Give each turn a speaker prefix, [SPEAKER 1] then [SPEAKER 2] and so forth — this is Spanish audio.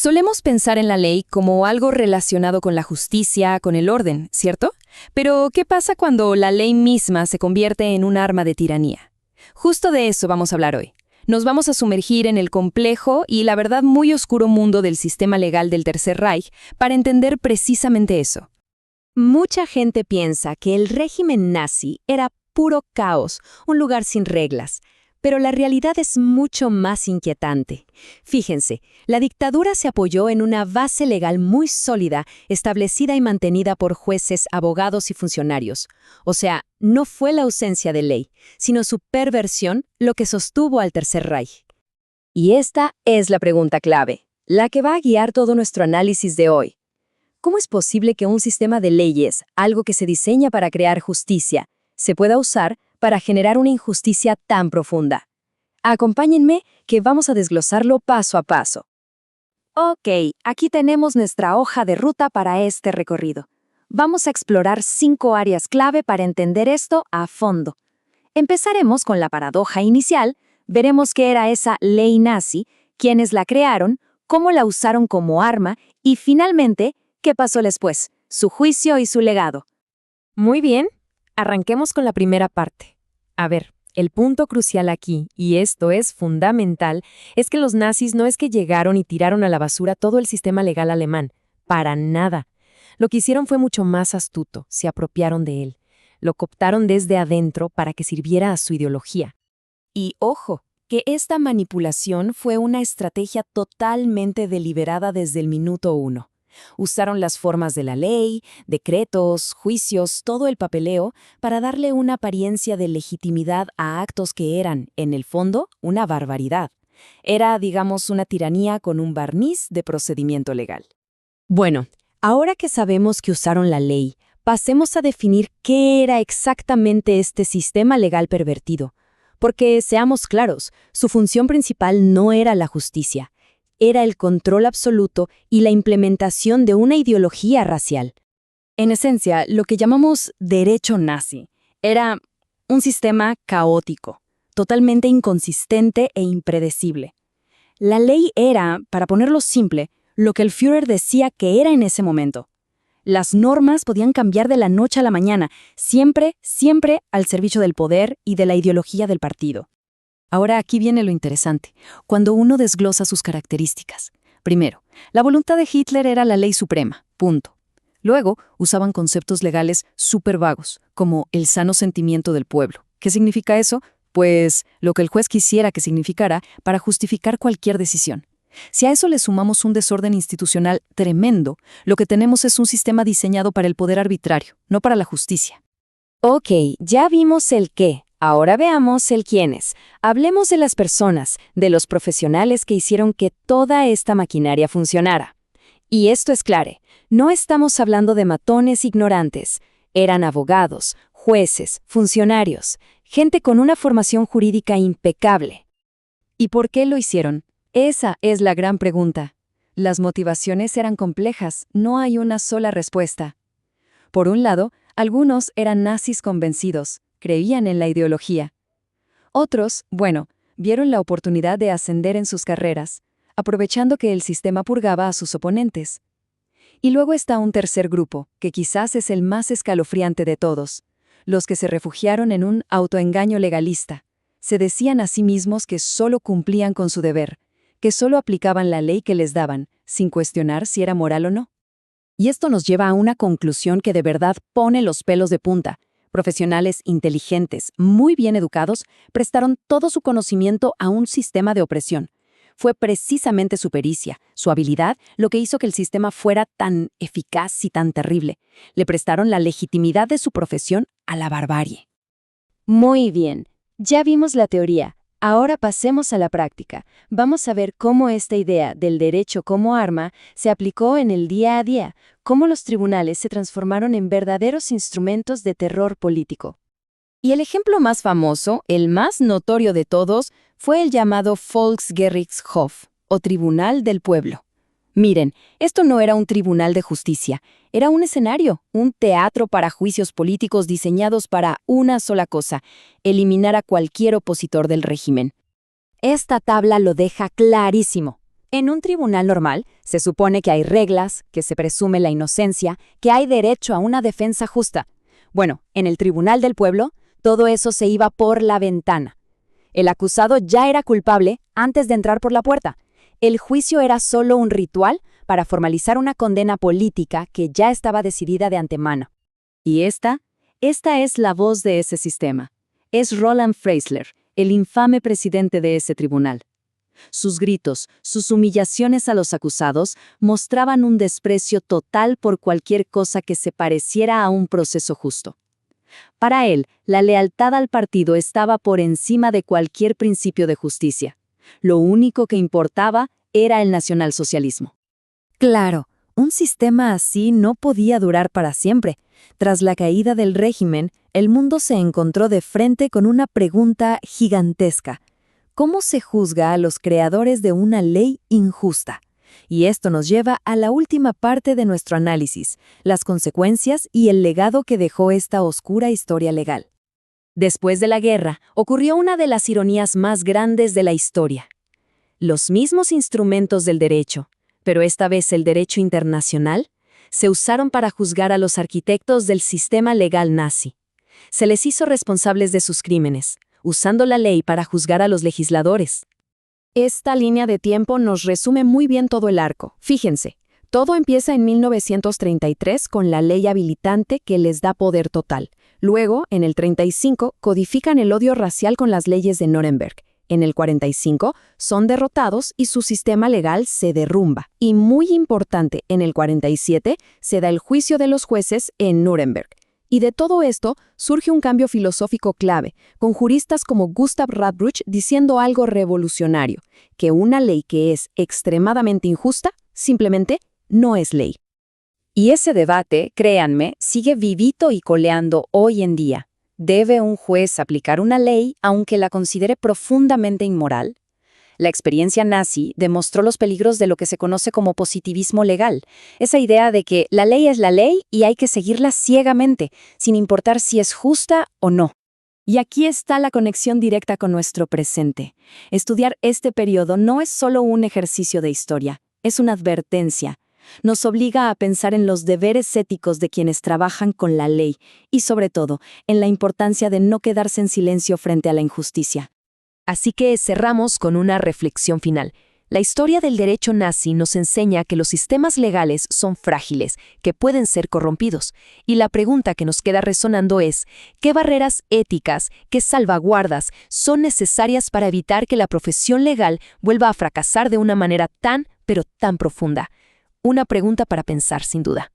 [SPEAKER 1] Solemos pensar en la ley como algo relacionado con la justicia, con el orden, ¿cierto? Pero, ¿qué pasa cuando la ley misma se convierte en un arma de tiranía? Justo de eso vamos a hablar hoy. Nos vamos a sumergir en el complejo y la verdad muy oscuro mundo del sistema legal del Tercer Reich para entender precisamente eso.
[SPEAKER 2] Mucha gente piensa que el régimen nazi era puro caos, un lugar sin reglas. Pero la realidad es mucho más inquietante. Fíjense, la dictadura se apoyó en una base legal muy sólida, establecida y mantenida por jueces, abogados y funcionarios. O sea, no fue la ausencia de ley, sino su perversión lo que sostuvo al Tercer Reich. Y esta es la pregunta clave, la que va a guiar todo nuestro análisis de hoy. ¿Cómo es posible que un sistema de leyes, algo que se diseña para crear justicia, se pueda usar para generar una injusticia tan profunda? Acompáñenme que vamos a desglosarlo paso a paso. Ok, aquí tenemos nuestra hoja de ruta para este recorrido. Vamos a explorar 5 áreas clave para entender esto a fondo. Empezaremos con la paradoja inicial, veremos qué era esa ley nazi, quiénes la crearon, cómo la usaron como arma y finalmente, qué pasó después, su juicio y su legado.
[SPEAKER 3] Muy bien. Arranquemos con la primera parte. A ver, el punto crucial aquí, y esto es fundamental, es que los nazis no es que llegaron y tiraron a la basura todo el sistema legal alemán. Para nada. Lo que hicieron fue mucho más astuto, se apropiaron de él. Lo cooptaron desde adentro para que sirviera a su ideología.
[SPEAKER 2] Y ojo, que esta manipulación fue una estrategia totalmente deliberada desde el minuto 1. Usaron las formas de la ley, decretos, juicios, todo el papeleo, para darle una apariencia de legitimidad a actos que eran, en el fondo, una barbaridad. Era, digamos, una tiranía con un barniz de procedimiento legal.
[SPEAKER 3] Bueno, ahora que sabemos que usaron la ley, pasemos a definir qué era exactamente este sistema legal pervertido. Porque, seamos claros, su función principal no era la justicia. Era el control absoluto y la implementación de una ideología racial.
[SPEAKER 1] En esencia, lo que llamamos derecho nazi era un sistema caótico, totalmente inconsistente e impredecible. La ley era, para ponerlo simple, lo que el Führer decía que era en ese momento. Las normas podían cambiar de la noche a la mañana, siempre al servicio del poder y de la ideología del partido. Ahora aquí viene lo interesante, cuando uno desglosa sus características. Primero, la voluntad de Hitler era la ley suprema, punto. Luego, usaban conceptos legales súper vagos, como el sano sentimiento del pueblo. ¿Qué significa eso? Pues lo que el juez quisiera que significara para justificar cualquier decisión. Si a eso le sumamos un desorden institucional tremendo, lo que tenemos es un sistema diseñado para el poder arbitrario, no para la justicia.
[SPEAKER 3] Ok, ya vimos el qué. Ahora veamos el quiénes. Hablemos de las personas, de los profesionales que hicieron que toda esta maquinaria funcionara. Y esto es claro, no estamos hablando de matones ignorantes. Eran abogados, jueces, funcionarios, gente con una formación jurídica impecable.
[SPEAKER 1] ¿Y por qué lo hicieron? Esa es la gran pregunta. Las motivaciones eran complejas, no hay una sola respuesta. Por un lado, algunos eran nazis convencidos. Creían en la ideología. Otros, vieron la oportunidad de ascender en sus carreras, aprovechando que el sistema purgaba a sus oponentes. Y luego está un tercer grupo, que quizás es el más escalofriante de todos, los que se refugiaron en un autoengaño legalista. Se decían a sí mismos que solo cumplían con su deber, que solo aplicaban la ley que les daban, sin cuestionar si era moral o no. Y esto nos lleva a una conclusión que de verdad pone los pelos de punta. Profesionales inteligentes, muy bien educados, prestaron todo su conocimiento a un sistema de opresión. Fue precisamente su pericia, su habilidad, lo que hizo que el sistema fuera tan eficaz y tan terrible. Le prestaron la legitimidad de su profesión a la barbarie.
[SPEAKER 3] Muy bien, ya vimos la teoría. Ahora pasemos a la práctica. Vamos a ver cómo esta idea del derecho como arma se aplicó en el día a día, cómo los tribunales se transformaron en verdaderos instrumentos de terror político.
[SPEAKER 1] Y el ejemplo más famoso, el más notorio de todos, fue el llamado Volksgerichtshof, o Tribunal del Pueblo. Miren, esto no era un tribunal de justicia, era un escenario, un teatro para juicios políticos diseñados para una sola cosa: eliminar a cualquier opositor del régimen.
[SPEAKER 3] Esta tabla lo deja clarísimo. En un tribunal normal, se supone que hay reglas, que se presume la inocencia, que hay derecho a una defensa justa. Bueno, en el Tribunal del Pueblo, todo eso se iba por la ventana. El acusado ya era culpable antes de entrar por la puerta. El juicio era solo un ritual para formalizar una condena política que ya estaba decidida de antemano.
[SPEAKER 1] Y esta es la voz de ese sistema. Es Roland Freisler, el infame presidente de ese tribunal. Sus gritos, sus humillaciones a los acusados mostraban un desprecio total por cualquier cosa que se pareciera a un proceso justo. Para él, la lealtad al partido estaba por encima de cualquier principio de justicia. Lo único que importaba era el nacionalsocialismo.
[SPEAKER 3] Claro, un sistema así no podía durar para siempre. Tras la caída del régimen, el mundo se encontró de frente con una pregunta gigantesca. ¿Cómo se juzga a los creadores de una ley injusta? Y esto nos lleva a la última parte de nuestro análisis, las consecuencias y el legado que dejó esta oscura historia legal.
[SPEAKER 1] Después de la guerra, ocurrió una de las ironías más grandes de la historia. Los mismos instrumentos del derecho, pero esta vez el derecho internacional, se usaron para juzgar a los arquitectos del sistema legal nazi. Se les hizo responsables de sus crímenes, usando la ley para juzgar a los legisladores.
[SPEAKER 2] Esta línea de tiempo nos resume muy bien todo el arco. Fíjense, todo empieza en 1933 con la ley habilitante que les da poder total. Luego, en el 35, codifican el odio racial con las leyes de Nuremberg. En el 45, son derrotados y su sistema legal se derrumba. Y muy importante, en el 47, se da el juicio de los jueces en Nuremberg. Y de todo esto surge un cambio filosófico clave, con juristas como Gustav Radbruch diciendo algo revolucionario, que una ley que es extremadamente injusta simplemente no es ley.
[SPEAKER 1] Y ese debate, créanme, sigue vivito y coleando hoy en día. ¿Debe un juez aplicar una ley aunque la considere profundamente inmoral? La experiencia nazi demostró los peligros de lo que se conoce como positivismo legal, esa idea de que la ley es la ley y hay que seguirla ciegamente, sin importar si es justa o no. Y aquí está la conexión directa con nuestro presente. Estudiar este periodo no es solo un ejercicio de historia, es una advertencia. Nos obliga a pensar en los deberes éticos de quienes trabajan con la ley y, sobre todo, en la importancia de no quedarse en silencio frente a la injusticia.
[SPEAKER 2] Así que cerramos con una reflexión final. La historia del derecho nazi nos enseña que los sistemas legales son frágiles, que pueden ser corrompidos. Y la pregunta que nos queda resonando es, ¿qué barreras éticas, qué salvaguardas son necesarias para evitar que la profesión legal vuelva a fracasar de una manera tan, pero tan profunda? Una pregunta para pensar, sin duda.